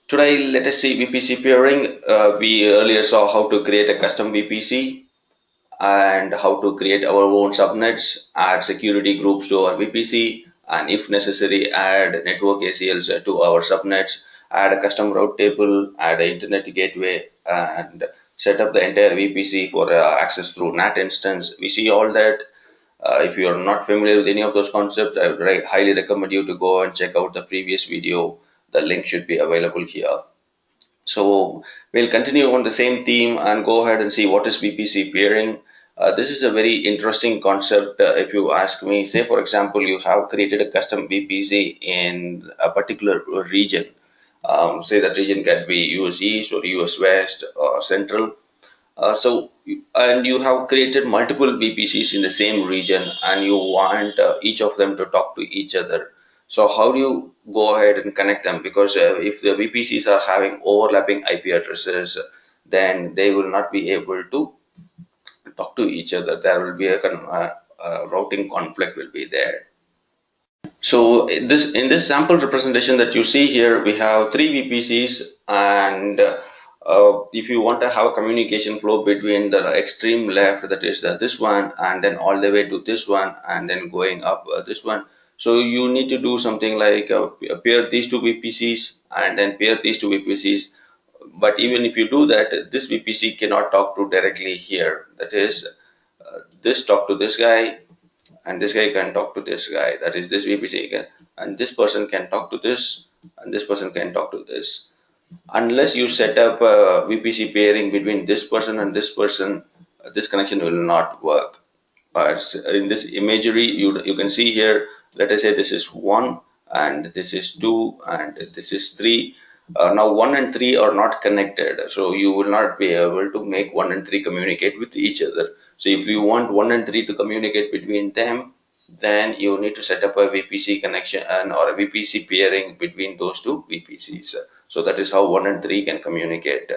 Today, let us see VPC peering. We earlier saw how to create a custom VPC and how to create our own subnets, add security groups to our VPC, and if necessary, add network ACLs to our subnets, add a custom route table, add an internet gateway, and set up the entire VPC for access through NAT instance. We see all that. If you are not familiar with any of those concepts, I would highly recommend you to go and check out the previous video. The link should be available here. So we'll continue on the same theme and go ahead and see what is VPC peering. This is a very interesting concept if you ask me. Say for example, you have created a custom VPC in a particular region. Say that region can be US East or US West or Central. And you have created multiple VPCs in the same region and you want each of them to talk to each other. So how do you go ahead and connect them? Because if the VPCs are having overlapping IP addresses, then they will not be able to talk to each other. There will be a routing conflict will be there. So in this sample representation that you see here, we have three VPCs, and if you want to have a communication flow between the extreme left, that is this one, and then all the way to this one, and then going up this one. So you need to do something like pair these two VPCs and then pair these two VPCs. But even if you do that, this VPC cannot talk to directly here. That is, this talk to this guy, and this guy can talk to this guy, that is this VPC can, and this person can talk to this, and this person can talk to this. Unless you set up a VPC pairing between this person and this person, this connection will not work. But in this imagery, you can see here, let us say this is 1 and this is 2 and this is 3. Now 1 and 3 are not connected, so you will not be able to make 1 and 3 communicate with each other. So if you want 1 and 3 to communicate between them, then you need to set up a VPC connection or a VPC pairing between those two VPCs. So that is how 1 and 3 can communicate.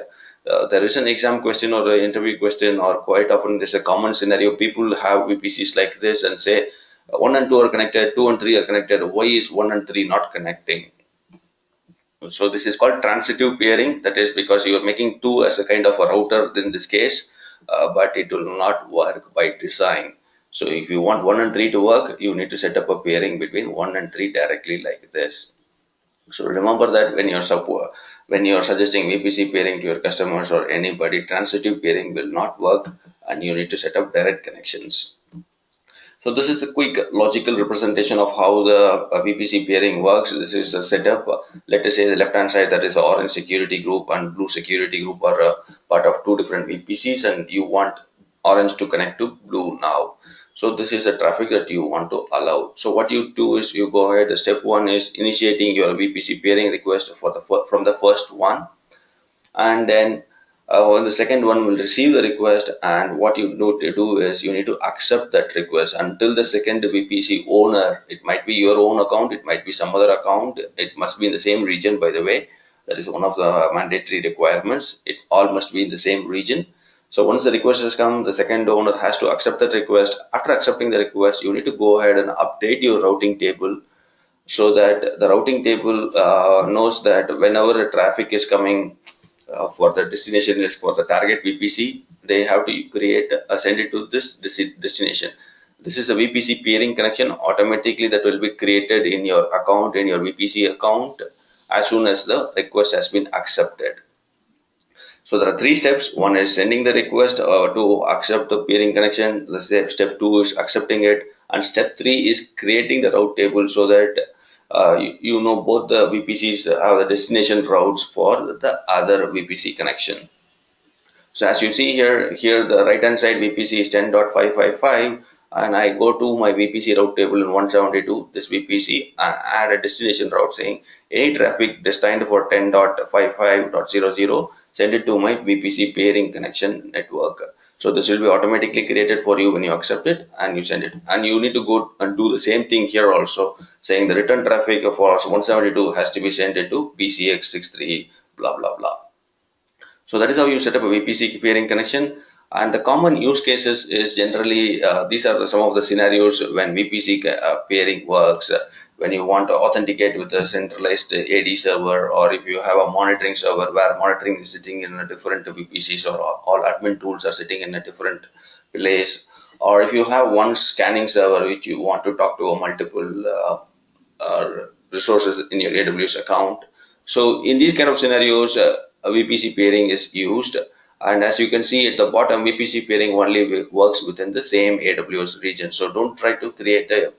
There is an exam question or an interview question, or quite often there's a common scenario. People have VPCs like this and say 1 and 2 are connected, 2 and 3 are connected. Why is 1 and 3 not connecting? So this is called transitive pairing. That is because you are making 2 as a kind of a router in this case, but it will not work by design. So if you want 1 and 3 to work, you need to set up a pairing between 1 and 3 directly like this. So remember that when you're suggesting VPC pairing to your customers or anybody, transitive pairing will not work, and you need to set up direct connections. So this is a quick logical representation of how the VPC pairing works. This is a setup. Let us say the left hand side, that is the orange security group and blue security group are part of two different VPCs, and you want orange to connect to blue now. So this is the traffic that you want to allow. So what you do is you go ahead. The step 1 is initiating your VPC pairing request from the first one, and then the second one will receive the request, and what you need to do is you need to accept that request until the second VPC owner, it might be your own account, it might be some other account, it must be in the same region, by the way. That is one of the mandatory requirements. It all must be in the same region. So once the request has come, the second owner has to accept that request. After accepting the request, you need to go ahead and update your routing table so that the routing table knows that whenever a traffic is coming for the destination is for the target VPC, they have to create send it to this destination. This is a VPC peering connection. Automatically that will be created in your account, in your VPC account, as soon as the request has been accepted. So there are 3 steps. One is sending the request to accept the peering connection. The step 2 is accepting it, and step 3 is creating the route table so that you know both the VPCs have the destination routes for the other VPC connection. So as you see here the right hand side VPC is 10.555, and I go to my VPC route table in 172, this VPC, and add a destination route saying any traffic destined for 10.55.00, send it to my VPC pairing connection network. So this will be automatically created for you when you accept it and you send it. And you need to go and do the same thing here also, saying the return traffic for 172 has to be sent to PCX63 blah blah blah. So that is how you set up a VPC pairing connection. And the common use cases is generally these are some of the scenarios when VPC pairing works. when you want to authenticate with a centralized AD server, or if you have a monitoring server where monitoring is sitting in a different VPCs, or all admin tools are sitting in a different place, or if you have one scanning server which you want to talk to a multiple resources in your AWS account. So in these kind of scenarios, a VPC peering is used. And as you can see at the bottom, VPC peering only works within the same AWS region. So don't try to create a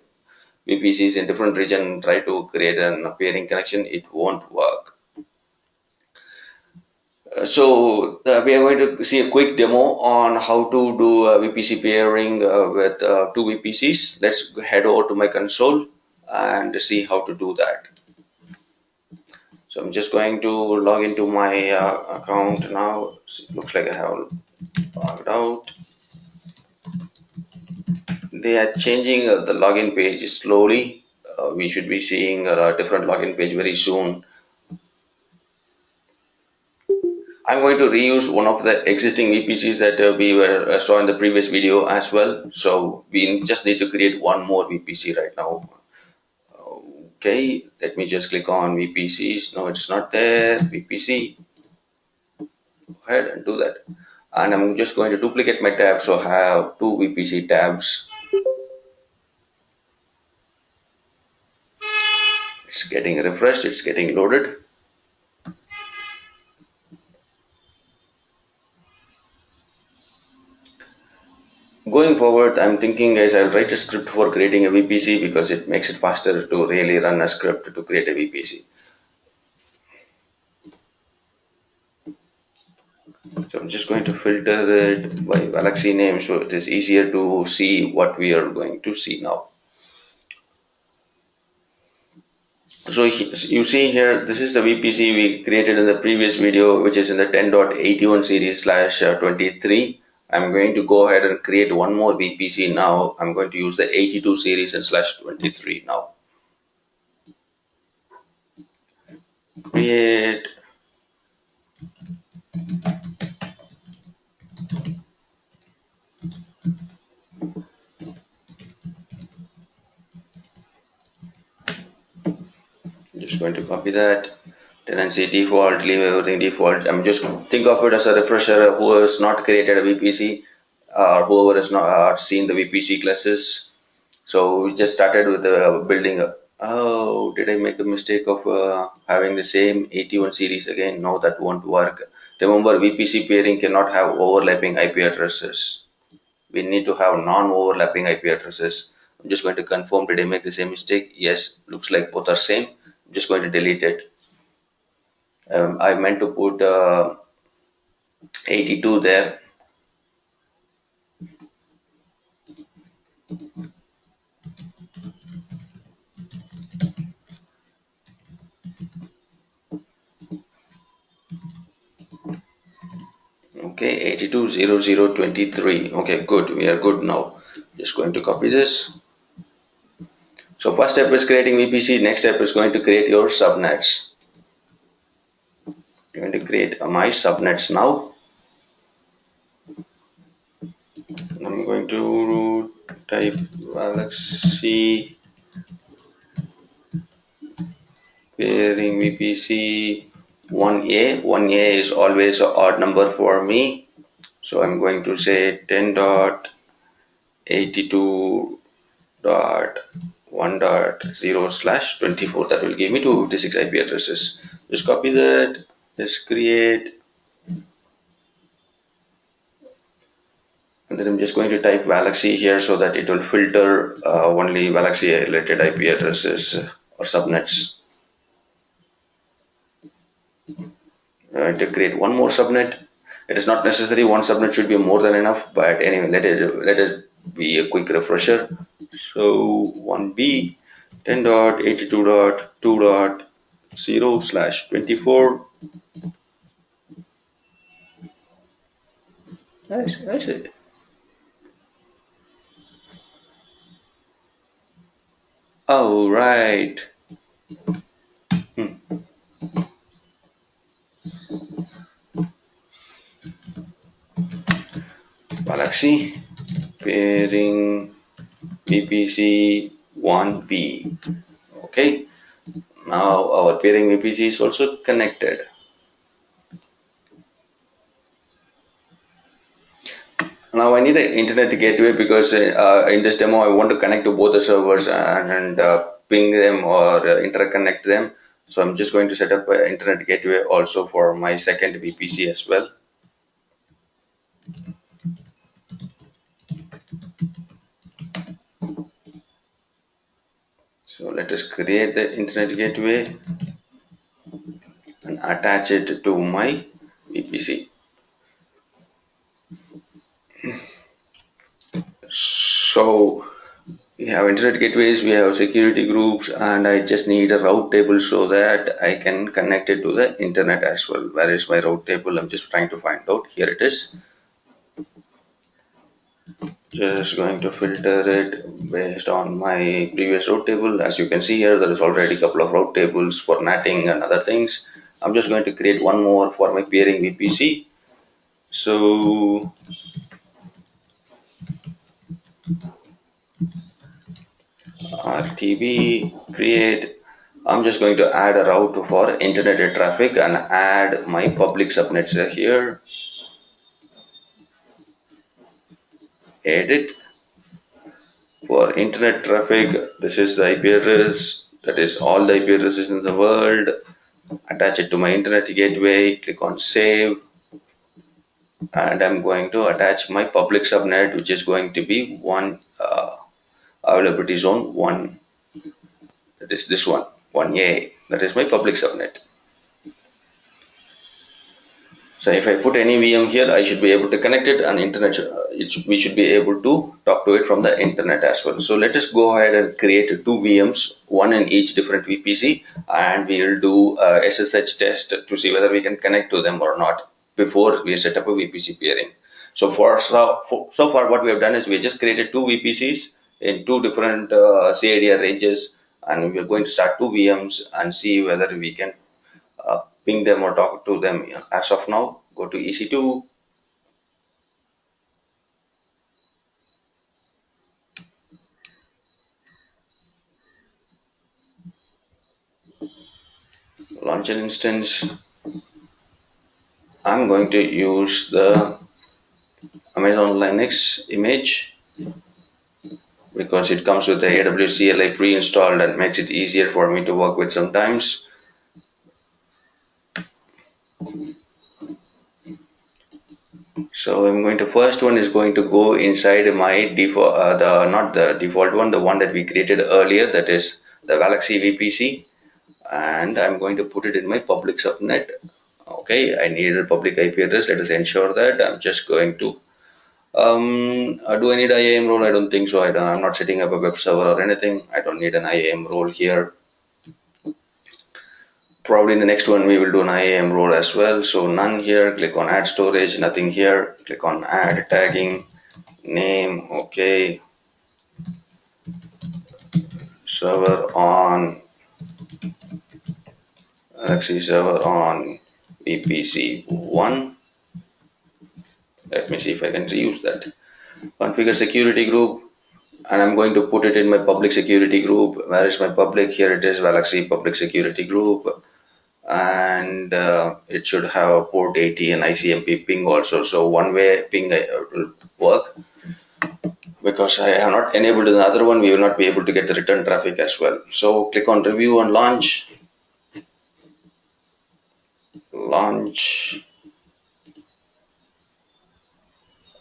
VPCs in different region and try to create a peering connection. It won't work. So we are going to see a quick demo on how to do VPC peering with two VPCs. Let's head over to my console and see how to do that. So I'm just going to log into my account now. It looks like I have logged out. They are changing the login page slowly. We should be seeing a different login page very soon. I'm going to reuse one of the existing VPCs that we were saw in the previous video as well. So we just need to create one more VPC right now. Okay, let me just click on VPCs. No, it's not there. VPC. Go ahead and do that. And I'm just going to duplicate my tab, so I have two VPC tabs. It's getting refreshed, it's getting loaded. Going forward, I'm thinking, guys, I'll write a script for creating a VPC because it makes it faster to really run a script to create a VPC. So I'm just going to filter it by Valaxy name so it is easier to see what we are going to see now. So you see here, this is the VPC we created in the previous video, which is in the 10.81 series /23. I'm going to go ahead and create one more VPC now. I'm going to use the 82 series and /23 now. Create. Just going to copy that. Tenancy default, leave everything default. I'm just think of it as a refresher. Who has not created a VPC, or whoever has not seen the VPC classes. So we just started with building. Oh, did I make a mistake of having the same 81 series again? No, that won't work. Remember, VPC peering cannot have overlapping IP addresses. We need to have non-overlapping IP addresses. I'm just going to confirm, did I make the same mistake? Yes, looks like both are same. I'm just going to delete it. I meant to put 82 there. Okay, 820023. Okay, good. We are good now. Just going to copy this. So first step is creating VPC. Next step is going to create your subnets. I'm going to create my subnets now. I'm going to type Valaxy peering VPC 1A. 1A is always an odd number for me. So I'm going to say 10.82.1.0/24. That will give me 256 IP addresses. Just copy that. Just create. And then I'm just going to type Valaxy here so that it will filter only Valaxy related IP addresses or subnets. To create one more subnet. It is not necessary, one subnet should be more than enough, but anyway, let it be a quick refresher. So 1B 10.82.2.0/24. Nice, I see. Oh, right. Valaxy peering VPC 1B. Okay. Okay, now our peering VPC is also connected. Now I need an internet gateway because in this demo I want to connect to both the servers and ping them or interconnect them. So I'm just going to set up an internet gateway also for my second VPC as well. So let us create the internet gateway and attach it to my VPC. So we have internet gateways, we have security groups, and I just need a route table so that I can connect it to the internet as well. Where is my route table? I'm just trying to find out. Here it is. Just going to filter it based on my previous route table. As you can see here, there is already a couple of route tables for NATing and other things. I'm just going to create one more for my peering VPC. So RTB create. I'm just going to add a route for internet traffic and add my public subnets here. Edit. For internet traffic, this is the IP address, that is all the IP addresses in the world. Attach it to my internet gateway, click on save, and I'm going to attach my public subnet, which is going to be one availability zone 1. That is this one, 1A. That is my public subnet. So if I put any VM here, I should be able to connect it, and we should be able to talk to it from the internet as well. So let us go ahead and create two VMs, one in each different VPC, and we will do a SSH test to see whether we can connect to them or not before we set up a VPC peering. So so far what we have done is we just created two VPCs in two different CIDR ranges, and we are going to start two VMs and see whether we can ping them or talk to them. As of now, go to EC2, launch an instance. I'm going to use the Amazon Linux image because it comes with the AWS CLI pre-installed and makes it easier for me to work with sometimes. So I'm going to, first one is going to go inside my default, not the default one, the one that we created earlier, that is the Valaxy VPC, and I'm going to put it in my public subnet. Okay, I need a public IP address. Let us ensure that. I'm just going to do I need IAM role? I don't think so. I'm not setting up a web server or anything. I don't need an IAM role here. Probably in the next one we will do an IAM role as well. So none here. Click on add storage. Nothing here. Click on add tagging name. Okay. Server on Valaxy server on VPC1. Let me see if I can reuse that. Configure security group, and I'm going to put it in my public security group. Where is my public? Here it is, Valaxy public security group, and it should have a port 80 and ICMP ping also. So one-way ping will work. Because I have not enabled the other one, we will not be able to get the return traffic as well. So click on review and launch. Launch.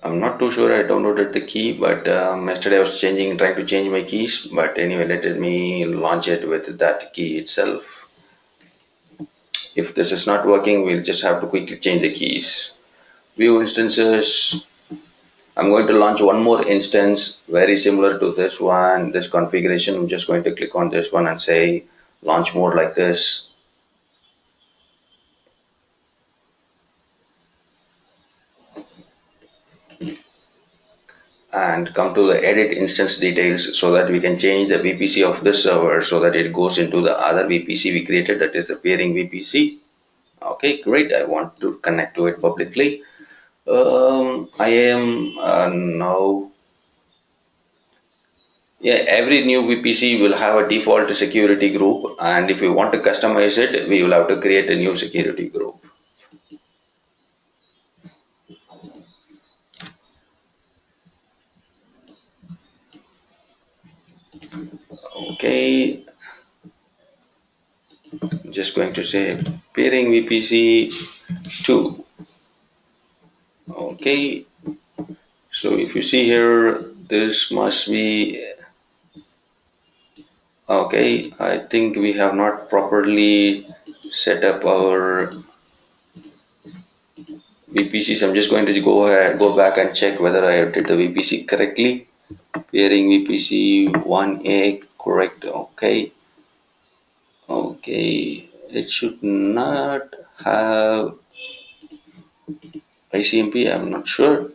I'm not too sure I downloaded the key, but yesterday I was trying to change my keys. But anyway, let me launch it with that key itself. If this is not working, we'll just have to quickly change the keys. View instances. I'm going to launch one more instance very similar to this one, this configuration. I'm just going to click on this one and say launch mode like this. And come to the edit instance details so that we can change the VPC of this server so that it goes into the other VPC we created, that is the peering VPC. Okay, great. I want to connect to it publicly. I am now Yeah, every new VPC will have a default security group, and if we want to customize it, we will have to create a new security group. Okay, just going to say pairing VPC 2. Okay, so if you see here, this must be okay. I think we have not properly set up our VPCs. I'm just going to go back and check whether I did the VPC correctly. Pairing VPC 1A correct. Okay, okay. It should not have ICMP. I'm not sure.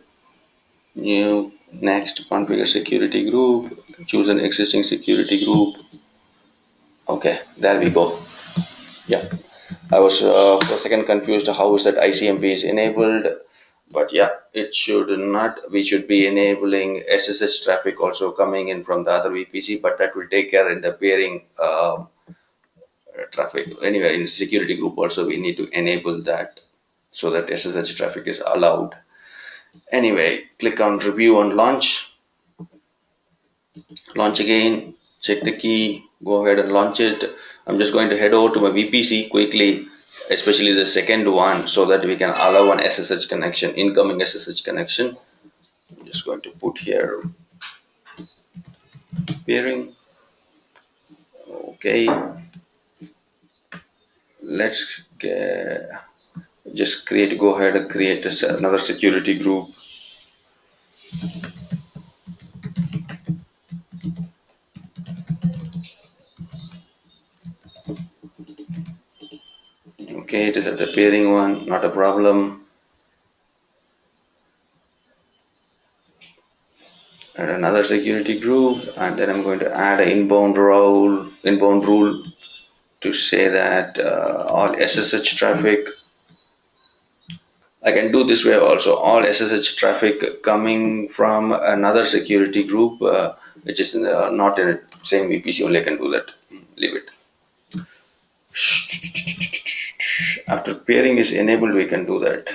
New next configure security group. Choose an existing security group. Okay, there we go. Yeah, I was for a second confused how is that ICMP is enabled, but yeah, it should not. We should be enabling SSH traffic also coming in from the other VPC, but that will take care in the pairing traffic. Anyway, in security group also we need to enable that so that SSH traffic is allowed. Anyway, click on review and launch. Launch again, check the key, go ahead and launch it. I'm just going to head over to my VPC quickly, especially the second one, so that we can allow an SSH connection, incoming SSH connection. I'm just going to put here pairing. Okay, let's just go ahead and create another security group. Okay, it is the pairing one, not a problem. Add another security group, and then I'm going to add an inbound rule to say that all SSH traffic, I can do this way also, all SSH traffic coming from another security group which is not in the same VPC, only I can do that. Leave it. After pairing is enabled, we can do that.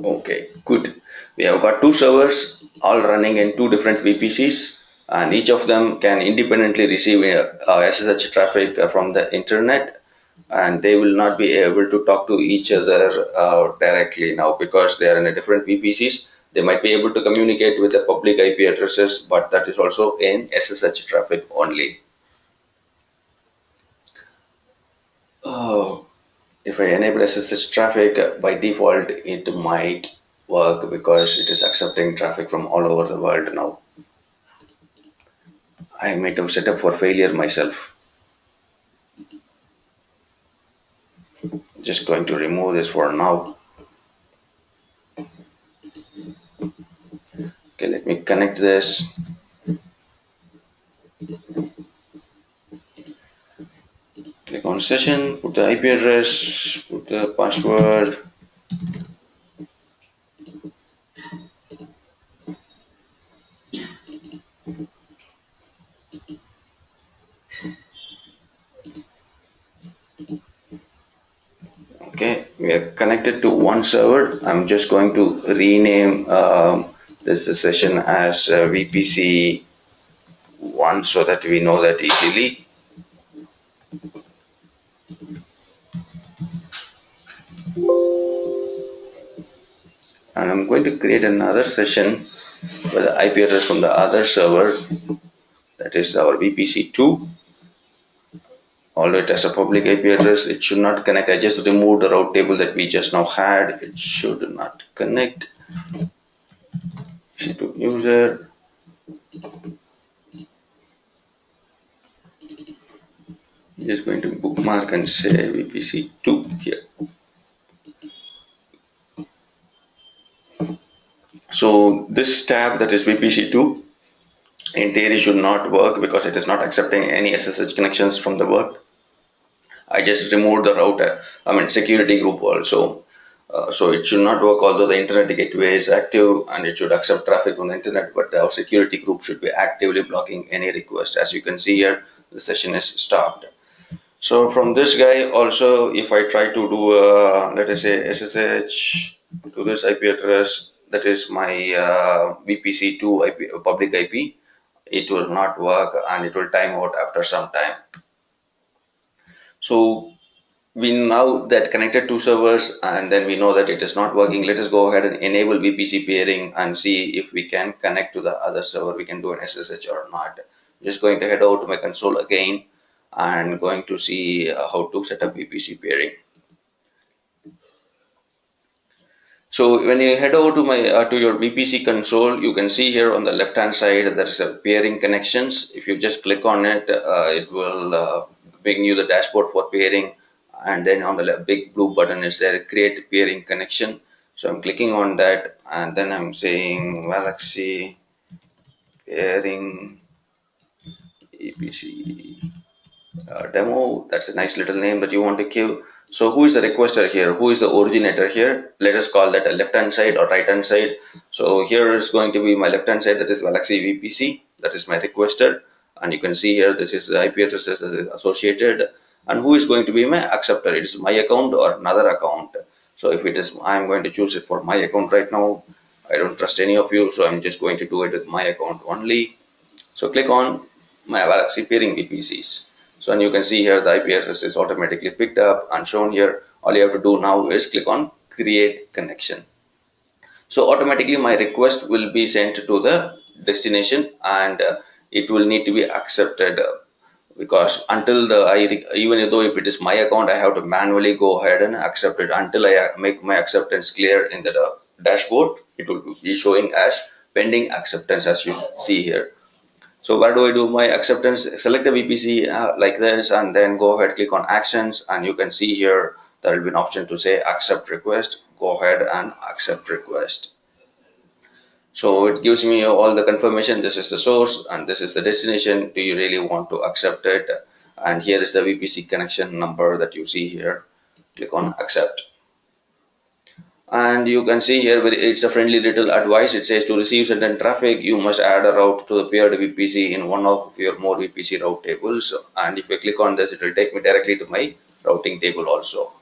Okay, good. We have got two servers all running in two different VPCs, and each of them can independently receive SSH traffic from the internet, and they will not be able to talk to each other directly now because they are in a different VPCs. They might be able to communicate with the public IP addresses, but that is also in SSH traffic only. Oh, if I enable SSH traffic, by default it might work because it is accepting traffic from all over the world now. I might have set up for failure myself. Just going to remove this for now. Okay, let me connect this. Click on session, put the IP address, put the password. Okay, we are connected to one server. I'm just going to rename this session as VPC 1 so that we know that easily. And I'm going to create another session with the IP address from the other server, that is our VPC2. Although it has a public IP address, it should not connect. I just removed the route table that we just now had. It should not connect. To user. Just going to bookmark and say VPC2 here. So this tab, that is VPC2, in theory should not work because it is not accepting any SSH connections from the work. I just removed the router, security group also. So it should not work, although the internet gateway is active and it should accept traffic from the internet, but our security group should be actively blocking any request. As you can see here, the session is stopped. So from this guy also, if I try to do let us say SSH to this IP address, that is my VPC2 IP, public IP, it will not work and it will time out after some time. So we now that connected two servers and then we know that it is not working. Let us go ahead and enable VPC peering and see if we can connect to the other server. We can do an SSH or not. Just going to head over to my console again and going to see how to set up VPC peering. So when you head over to my to your VPC console, you can see here on the left hand side there is a peering connections. If you just click on it, it will bring you the dashboard for peering, and then on the left, big blue button is there, create peering connection. So I'm clicking on that and then I'm saying Valaxy peering VPC demo. That's a nice little name that you want to give. So who is the requester here? Who is the originator here? Let us call that a left hand side or right hand side. So here is going to be my left hand side, that is Valaxy VPC, that is my requester, and you can see here this is the IP address that is associated, and who is going to be my acceptor? It is my account or another account. So if it is, I'm going to choose it for my account right now. I don't trust any of you, so I'm just going to do it with my account only. So click on my Valaxy peering VPCs. So and you can see here the IP address is automatically picked up and shown here. All you have to do now is click on create connection. So automatically my request will be sent to the destination and it will need to be accepted because until even though if it is my account, I have to manually go ahead and accept it. Until I make my acceptance clear in the dashboard, it will be showing as pending acceptance, as you see here. So where do I do my acceptance? Select the VPC like this and then go ahead, click on actions, and you can see here there will be an option to say accept request. Go ahead and accept request. So it gives me all the confirmation. This is the source and this is the destination. Do you really want to accept it? And here is the VPC connection number that you see here. Click on accept. And you can see here it's a friendly little advice. It says to receive certain traffic, you must add a route to the paired VPC in one of your more VPC route tables. And if I click on this, it will take me directly to my routing table also.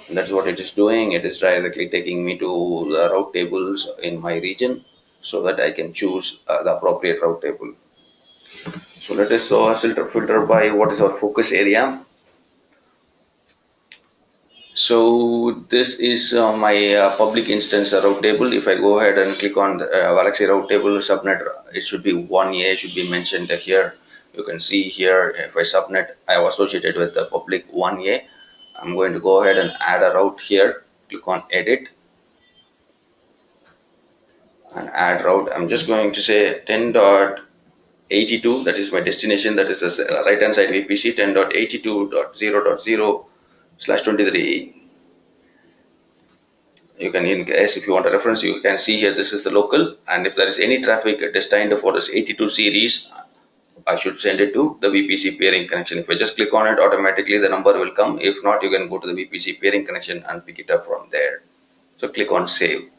And that's what it is doing. It is directly taking me to the route tables in my region so that I can choose the appropriate route table. So let us filter by what is our focus area. So this is my public instance route table. If I go ahead and click on the Valaxy route table subnet, it should be 1A, should be mentioned here. You can see here if I subnet, I have associated with the public 1A. I'm going to go ahead and add a route here. Click on edit and add route. I'm just going to say 10.82, that is my destination, that is a right hand side VPC 10.82.0.0/23. You can, in case if you want a reference, you can see here this is the local, and if there is any traffic destined for this 82 series, I should send it to the VPC peering connection. If I just click on it, automatically the number will come. If not, you can go to the VPC peering connection and pick it up from there. So click on save.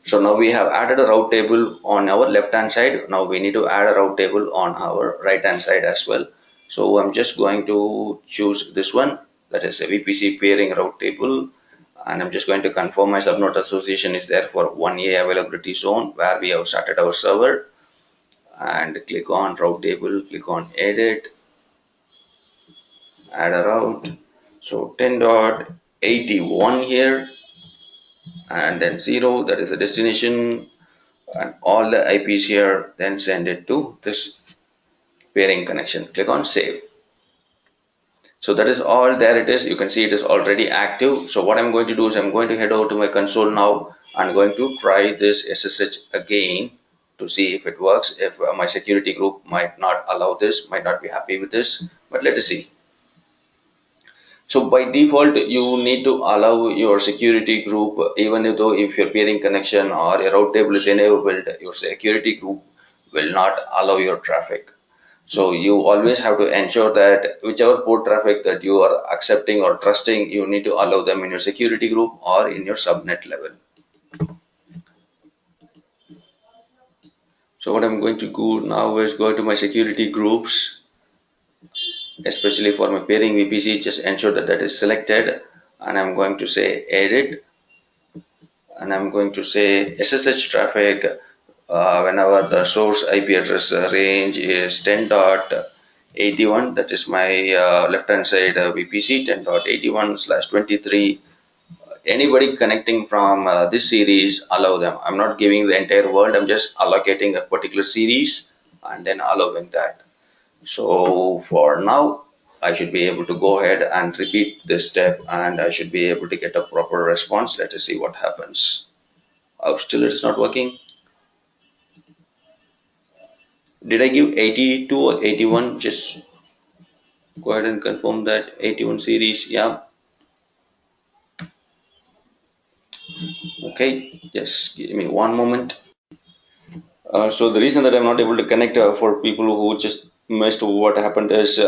So now we have added a route table on our left hand side. Now we need to add a route table on our right hand side as well. So I'm just going to choose this one, that is a VPC peering route table, and I'm just going to confirm my subnet association is there for 1A availability zone where we have started our server, and click on route table, click on edit, add a route. So 10.81 here, and then 0, that is the destination, and all the IPs here, then send it to this peering connection. Click on save. So that is all. There it is. You can see it is already active. So what I'm going to do is I'm going to head over to my console now. I'm going to try this SSH again to see if it works. If my security group might not allow this, might not be happy with this, but let us see. So by default, you need to allow your security group, even though if your peering connection or your route table is enabled, your security group will not allow your traffic. So you always have to ensure that whichever port traffic that you are accepting or trusting, you need to allow them in your security group or in your subnet level. So what I'm going to do now is go to my security groups, especially for my pairing VPC. Just ensure that that is selected, and I'm going to say edit, and I'm going to say SSH traffic whenever the source IP address range is 10.81, that is my left hand side VPC 10.81/23. Anybody connecting from this series, allow them. I'm not giving the entire world, I'm just allocating a particular series and then allowing that. So for now, I should be able to go ahead and repeat this step, and I should be able to get a proper response. Let us see what happens. Oh, still it's not working. Did I give 82 or 81? Just go ahead and confirm that. 81 series, yeah. Okay, just give me one moment. So the reason that I'm not able to connect for people who just missed what happened is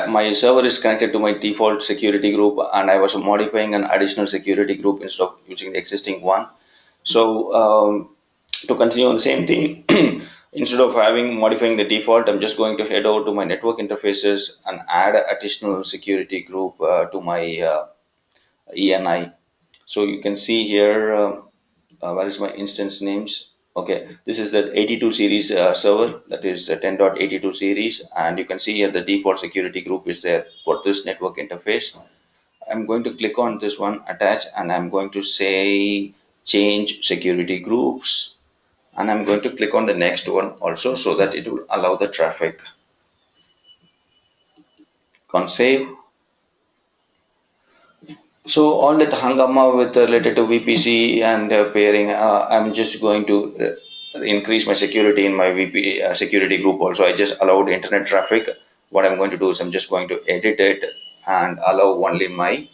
my server is connected to my default security group, and I was modifying an additional security group instead of using the existing one. So to continue on the same thing, instead of modifying the default, I'm just going to head over to my network interfaces and add an additional security group to my ENI. So you can see here, where is my instance names? Okay, this is the 82 series server, that is 10.82 series, and you can see here the default security group is there for this network interface. I'm going to click on this one, attach, and I'm going to say change security groups, and I'm going to click on the next one also so that it will allow the traffic. Con save. So all that hangama with related to VPC and pairing, I'm just going to increase my security in my VP security group also. I just allowed internet traffic. What I'm going to do is I'm just going to edit it and allow only my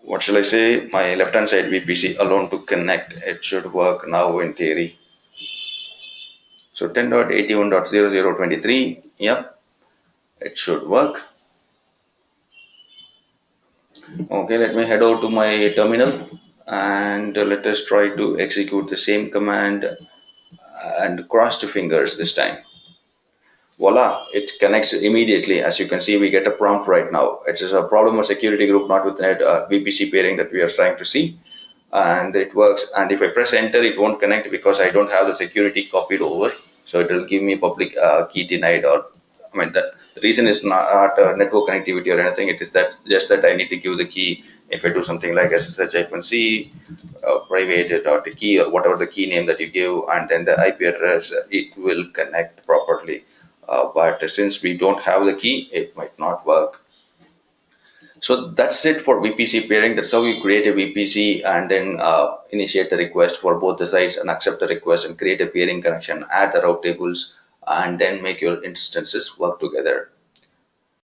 what shall I say, my left hand side VPC alone to connect. It should work now in theory. So 10.81.0023, yep, it should work. Okay, let me head over to my terminal and let us try to execute the same command and cross the fingers this time. Voila, it connects immediately. As you can see, we get a prompt right now. It is a problem of security group, not with net VPC pairing that we are trying to see. And it works. And if I press enter, it won't connect because I don't have the security copied over. So it will give me public key denied, or I mean, the reason is not network connectivity or anything. It is that just that I need to give the key. If I do something like SSH-C, private dot key, or whatever the key name that you give, and then the IP address, it will connect properly. But since we don't have the key, it might not work. So that's it for VPC pairing. That's how you create a VPC and then initiate the request for both the sides and accept the request and create a pairing connection, add the route tables, and then make your instances work together.